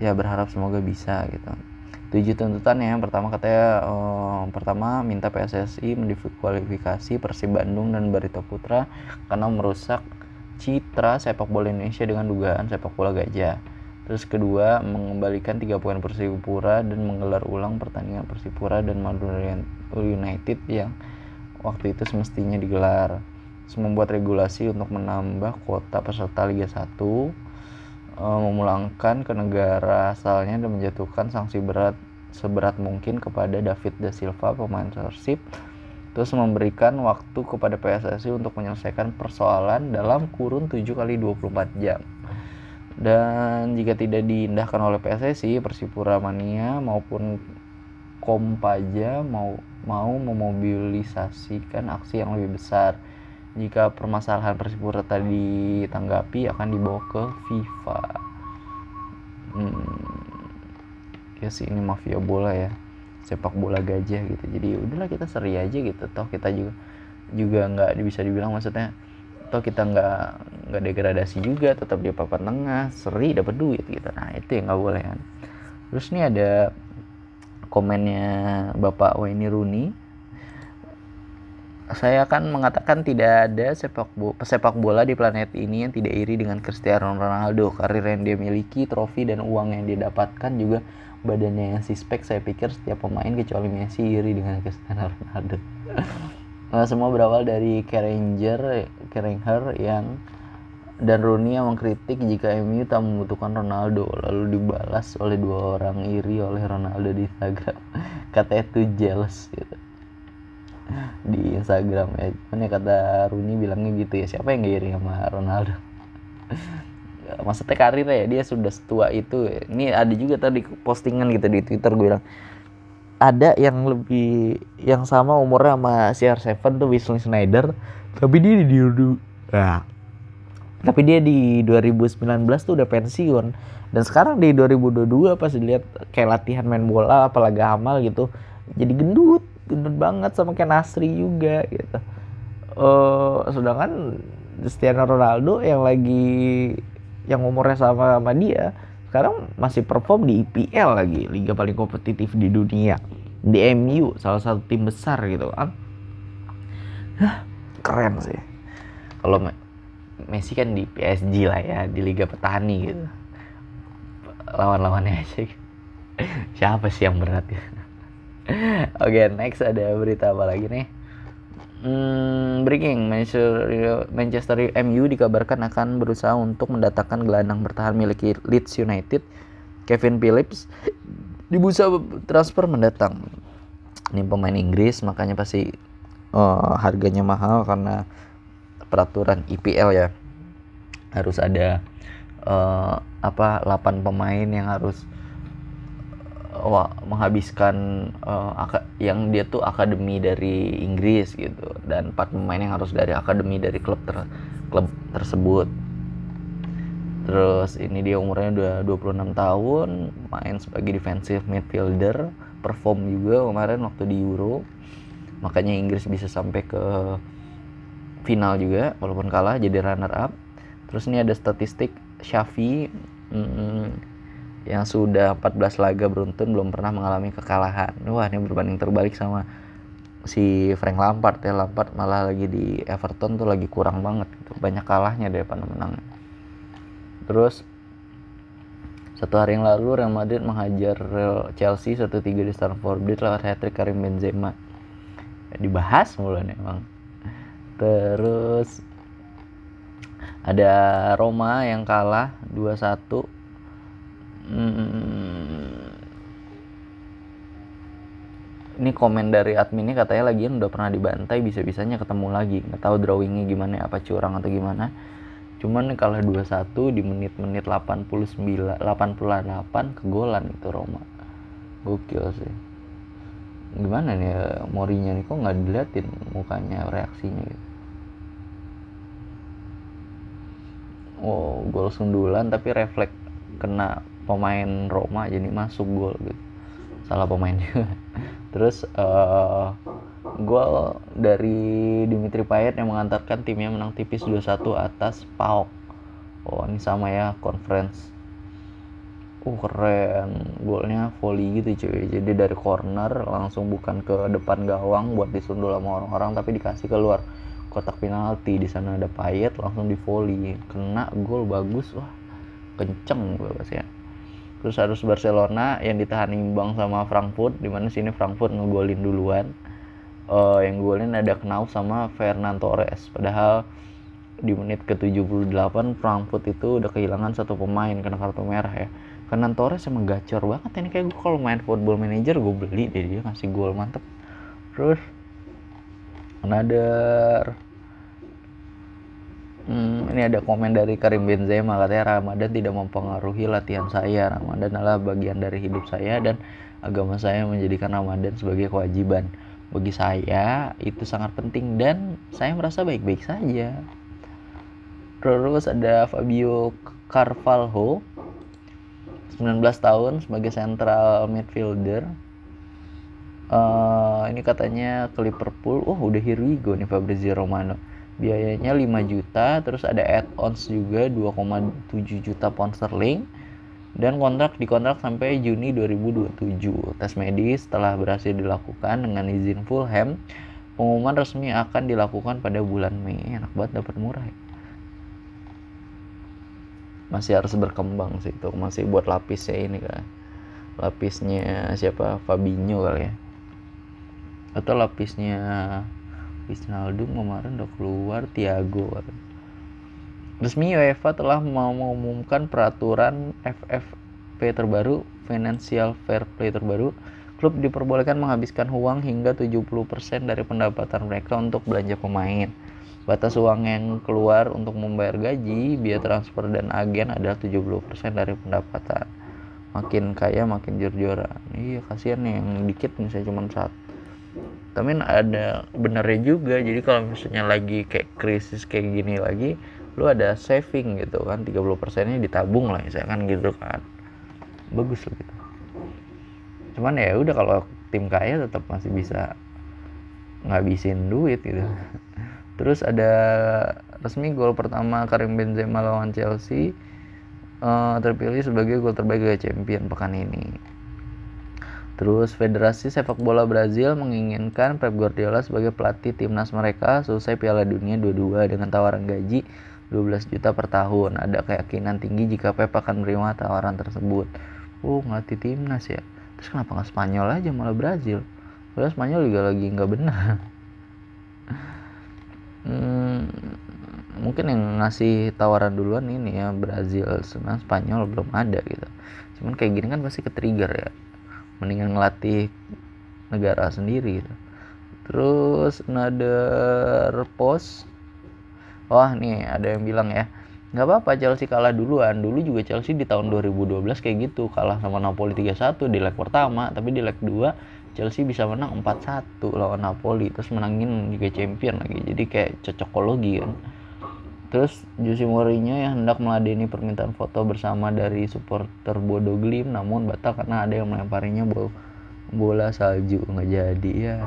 Speaker 1: Ya berharap semoga bisa gitu. 7 tuntutan ya. Pertama katanya pertama minta PSSI mendiskualifikasi Persib Bandung dan Barito Putra karena merusak citra sepak bola Indonesia dengan dugaan sepak bola gajah. Terus kedua, mengembalikan 3 poin Persipura dan menggelar ulang pertandingan Persipura dan Madura United yang waktu itu semestinya digelar. Terus membuat regulasi untuk menambah kuota peserta Liga 1, memulangkan ke negara asalnya dan menjatuhkan sanksi berat seberat mungkin kepada David da Silva, pemain Persib. Terus memberikan waktu kepada PSSI untuk menyelesaikan persoalan dalam kurun 7x24 jam. Dan jika tidak diindahkan oleh PSSI, Persipura Mania maupun Kompaja mau memobilisasikan aksi yang lebih besar. Jika permasalahan Persipura tadi ditanggapi, akan dibawa ke FIFA. Ya sih, ini mafia bola ya, sepak bola gajah gitu. Jadi udahlah kita seri aja gitu, toh kita juga nggak bisa dibilang, maksudnya toh kita nggak degradasi juga, tetap di papan tengah, seri dapat duit gitu. Nah itu yang nggak boleh kan. Terus nih ada komennya Bapak Wayne Rooney. Saya akan mengatakan tidak ada sepak bola di planet ini yang tidak iri dengan Cristiano Ronaldo. Karir yang dia miliki, trofi dan uang yang dia dapatkan, juga badannya yang sispek. Saya pikir setiap pemain kecuali Messi iri dengan Cristiano Ronaldo. Semua berawal dari Carragher dan Rooney yang mengkritik jika MU tak membutuhkan Ronaldo, lalu dibalas oleh 2 orang iri oleh Ronaldo di Instagram. Katanya tuh jealous gitu di Instagram ya. Cuman ya kata Rooney bilangnya gitu ya, siapa yang gak iri sama Ronaldo? Maksudnya karirnya ya, dia sudah setua itu. Ini ada juga tadi postingan gitu di Twitter, gue bilang ada yang sama umurnya sama CR7 tuh, Wesley Sneijder, tapi dia di 2019 tuh udah pensiun. Dan sekarang di 2022 pas dilihat kayak latihan main bola apalagi amal gitu, jadi gendut banget, sama kayak Nasri juga gitu. Sedangkan Cristiano Ronaldo yang umurnya sama dia sekarang masih perform di IPL lagi, liga paling kompetitif di dunia, di MU, salah satu tim besar gitu kan. Keren sih. Kalau Messi kan di PSG lah ya, di Liga Petani gitu, lawan-lawannya aja gitu. Siapa sih yang berat ya? Oke, next ada berita apa lagi nih? Breaking, Manchester MU dikabarkan akan berusaha untuk mendatangkan gelandang bertahan milik Leeds United, Kevin Phillips, di bursa transfer mendatang. Ini pemain Inggris, makanya pasti harganya mahal karena peraturan IPL ya. Harus ada 8 pemain yang harus menghabiskan yang dia tuh akademi dari Inggris gitu, dan 4 pemain yang harus dari akademi dari klub tersebut. Terus ini dia umurnya udah 26 tahun, main sebagai defensive midfielder, perform juga kemarin waktu di Euro, makanya Inggris bisa sampai ke final juga walaupun kalah jadi runner up. Terus ini ada statistik Xavi yang sudah 14 laga beruntun belum pernah mengalami kekalahan. Wah, ini berbanding terbalik sama si Frank Lampard ya. Lampard malah lagi di Everton tuh lagi kurang banget gitu, banyak kalahnya daripada menangnya. Terus 1 hari yang lalu Real Madrid menghajar Chelsea 1-3 di Stamford Bridge lewat hat-trick Karim Benzema. Dibahas mulu nih emang. Terus ada Roma yang kalah 2-1 Ini komen dari adminnya, katanya lagian udah pernah dibantai, bisa-bisanya ketemu lagi. Nggak tahu drawingnya gimana, apa curang atau gimana. Cuman kalah 2-1 di menit-menit 89, 88 kegolan itu Roma. Gokil sih. Gimana nih ya, Mourinho nih kok nggak diliatin mukanya, reaksinya gitu. Oh, gol sundulan tapi refleks kena pemain Roma jadi masuk gol gitu. Salah pemain juga. Terus gol dari Dimitri Payet yang mengantarkan timnya menang tipis 2-1 atas PAOK. Oh, ini sama ya, conference. Keren. Golnya volley gitu cuy. Jadi dari corner langsung bukan ke depan gawang buat disundul sama orang-orang, tapi dikasih keluar kotak penalti. Di sana ada Payet, langsung di volley. Kena gol, bagus. Wah, kenceng bagus ya. Terus harus Barcelona yang ditahan imbang sama Frankfurt, dimana sini Frankfurt ngegolin duluan. Yang golin ada Knauf sama Fernan Torres. Padahal di menit ke-78 Frankfurt itu udah kehilangan satu pemain kena kartu merah ya. Fernan Torres emang gacor banget ini, kayak gue kalau main Football Manager gue beli deh, dia ngasih gol mantep. Terus another ini ada komen dari Karim Benzema, katanya Ramadan tidak mempengaruhi latihan saya. Ramadan adalah bagian dari hidup saya dan agama saya menjadikan Ramadan sebagai kewajiban. Bagi saya itu sangat penting dan saya merasa baik-baik saja. Terus ada Fabio Carvalho, 19 tahun, sebagai central midfielder. Ini katanya ke Liverpool. Udah here we go nih, Fabrizio Romano. Biayanya 5 juta, terus ada add-ons juga 2,7 juta pound sterling. Dan dikontrak sampai Juni 2027. Tes medis telah berhasil dilakukan dengan izin Fulham. Pengumuman resmi akan dilakukan pada bulan Mei. Enak banget dapat murah ya. Masih harus berkembang sih itu, masih buat lapisnya ini kan. Lapisnya siapa? Fabinho kali ya. Atau lapisnya Wijnaldum kemarin udah keluar, Thiago. Resmi UEFA telah mengumumkan peraturan FFP terbaru, Financial Fair Play terbaru. Klub diperbolehkan menghabiskan uang hingga 70% dari pendapatan mereka untuk belanja pemain. Batas uang yang keluar untuk membayar gaji, biaya transfer dan agen adalah 70% dari pendapatan. Makin kaya makin jor-joran. Iya, kasihan nih yang dikit misalnya cuma satu. Tapi ada benernya juga. Jadi kalau misalnya lagi kayak krisis kayak gini lagi, lu ada saving gitu kan, 30%-nya ditabung lah misalkan gitu kan. Bagus lah gitu. Cuman ya udah, kalau tim kaya tetap masih bisa ngabisin duit gitu. Terus ada resmi gol pertama Karim Benzema lawan Chelsea, terpilih sebagai gol terbaik Liga Champions pekan ini. Terus Federasi Sepak Bola Brazil menginginkan Pep Guardiola sebagai pelatih timnas mereka selesai Piala Dunia 22 dengan tawaran gaji 12 juta per tahun. Ada keyakinan tinggi jika Pep akan menerima tawaran tersebut. Ngelatih timnas ya. Terus kenapa nggak Spanyol aja malah Brazil? Padahal Spanyol juga lagi nggak benar. Mungkin yang ngasih tawaran duluan ini ya Brazil, sebenarnya Spanyol belum ada gitu. Cuman kayak gini kan pasti ke-trigger ya. Mendingan ngelatih negara sendiri gitu. Terus another post. Wah nih ada yang bilang ya, nggak apa-apa Chelsea kalah duluan. Dulu juga Chelsea di tahun 2012 kayak gitu, kalah sama Napoli 3-1 di leg pertama, tapi di leg 2 Chelsea bisa menang 4-1 lawan Napoli, terus menangin juga champion lagi. Jadi kayak cocokologi kan. Terus Jose Mourinho yang hendak meladeni permintaan foto bersama dari supporter Bodo Glimt namun batal karena ada yang melemparinya bola salju. Nggak jadi ya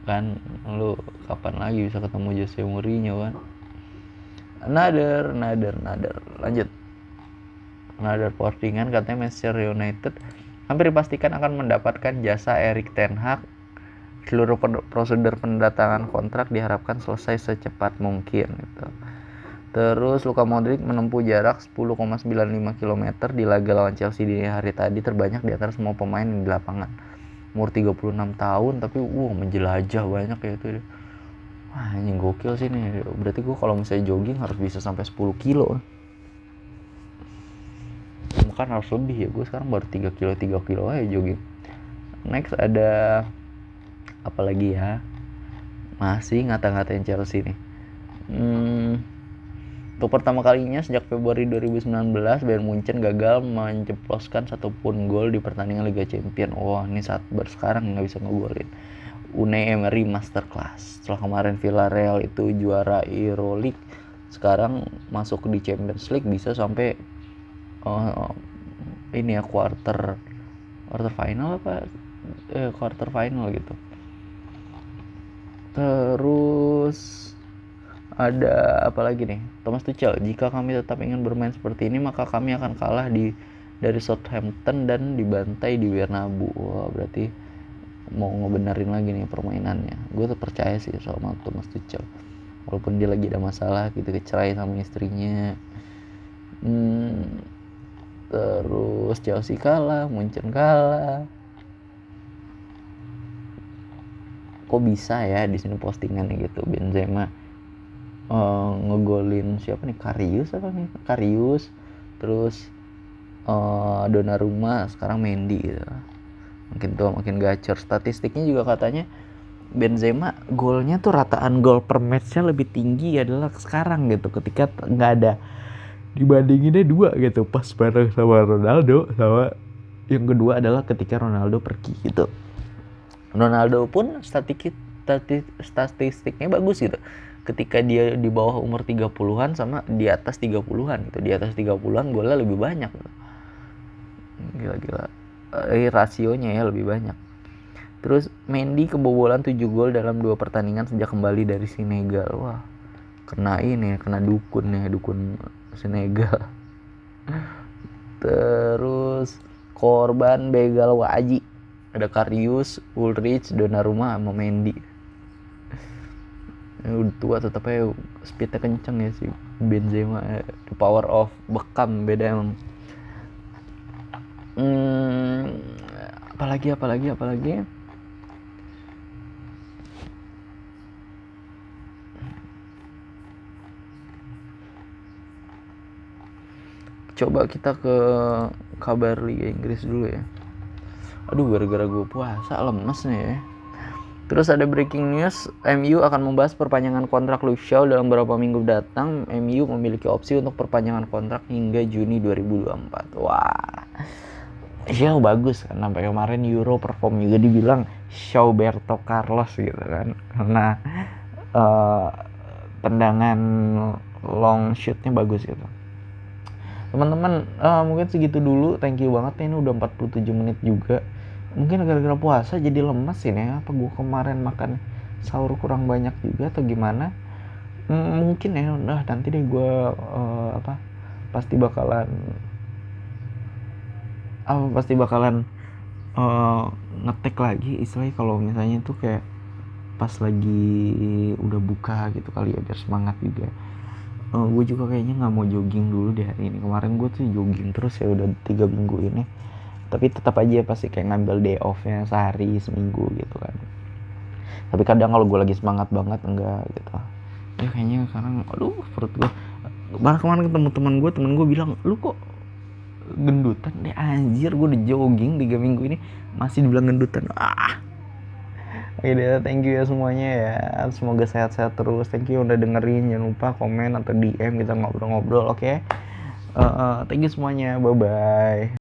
Speaker 1: kan, lu kapan lagi bisa ketemu Jose Mourinho kan. Another lanjut. Another postingan katanya Manchester United hampir dipastikan akan mendapatkan jasa Erik ten Hag. Seluruh prosedur pendatangan kontrak diharapkan selesai secepat mungkin gitu. Terus Luka Modric menempuh jarak 10,95 km di laga lawan Chelsea di hari tadi, terbanyak di antara semua pemain di lapangan. Umur 36 tahun tapi menjelajah banyak ya itu. Wah, anjing gokil sih nih. Berarti gue kalau misalnya jogging harus bisa sampai 10 kilo. Bukan harus lebih ya, gue sekarang baru 3 kilo aja jogging. Next ada apa lagi ya, masih ngata-ngatain Chelsea nih. Untuk pertama kalinya sejak Februari 2019, Bayern Munchen gagal menceploskan satupun gol di pertandingan Liga Champions. Wah, ini saat sekarang nggak bisa ngegolin. Unai Emery masterclass. Setelah kemarin Villarreal itu juara Euroleague, sekarang masuk di Champions League bisa sampai ini ya quarter final apa quarter final gitu. Terus ada apa lagi nih? Thomas Tuchel, jika kami tetap ingin bermain seperti ini maka kami akan kalah dari Southampton dan dibantai di Bernabeu. Wah, berarti mau ngebenerin lagi nih permainannya. Gue tuh percaya sih sama Thomas Tuchel, walaupun dia lagi ada masalah gitu, kecerai sama istrinya. Terus Chelsea kalah, Munchen kalah. Kok bisa ya di sini postingannya gitu, Benzema ngegolin siapa nih, Karius, terus Donnarumma, sekarang Mendy gitu. Makin gacor. Statistiknya juga katanya Benzema golnya tuh rataan gol per matchnya lebih tinggi adalah sekarang gitu, ketika nggak ada, dibandinginnya 2 gitu pas bareng sama Ronaldo, sama yang kedua adalah ketika Ronaldo pergi gitu. Ronaldo pun statistiknya bagus gitu, ketika dia di bawah umur 30-an sama di atas 30-an gitu. Di atas 30-an golnya lebih banyak gitu. Gila. Rasionya ya lebih banyak. Terus Mendy kebobolan 7 gol dalam 2 pertandingan sejak kembali dari Senegal. Wah, kena dukun Senegal. Terus korban begal Waji, ada Karius, Ulrich, Donnarumma sama Mendy. Udah tua tetap aja speednya kenceng ya si Benzema. The power of Beckham beda emang. Apalagi coba kita ke kabar Liga Inggris dulu ya. Aduh, gara-gara gue puasa lemes nih ya. Terus ada breaking news, MU akan membahas perpanjangan kontrak Luke Shaw dalam beberapa minggu datang. MU memiliki opsi untuk perpanjangan kontrak hingga Juni 2024. Wah, Shaw bagus kan, sampai kemarin Euro perform juga dibilang Shawberto Carlos gitu kan, karena tendangan long shootnya bagus gitu. Teman-teman, mungkin segitu dulu. Thank you banget ya, ini udah 47 menit juga. Mungkin gara-gara puasa jadi lemas ini ya, apa gue kemarin makan sahur kurang banyak juga atau gimana. Mungkin ya udah nanti deh gue pasti bakalan ngetek lagi, istilahnya kalau misalnya itu kayak pas lagi udah buka gitu kali ya, biar semangat juga. Gue juga kayaknya nggak mau jogging dulu deh hari ini. Kemarin gue tuh jogging terus ya udah 3 minggu ini, tapi tetap aja pasti kayak ngambil day off-nya sehari seminggu gitu kan. Tapi kadang kalau gue lagi semangat banget enggak gitu ya, kayaknya sekarang aduh perut gue. Kemarin ketemu temen gue bilang, lu kok gendutan deh. Anjir, gue udah jogging 3 minggu ini masih dibilang gendutan. Oke deh, thank you ya semuanya ya, semoga sehat-sehat terus. Thank you udah dengerin, jangan lupa komen atau DM kita ngobrol-ngobrol. Oke. Thank you semuanya, bye bye.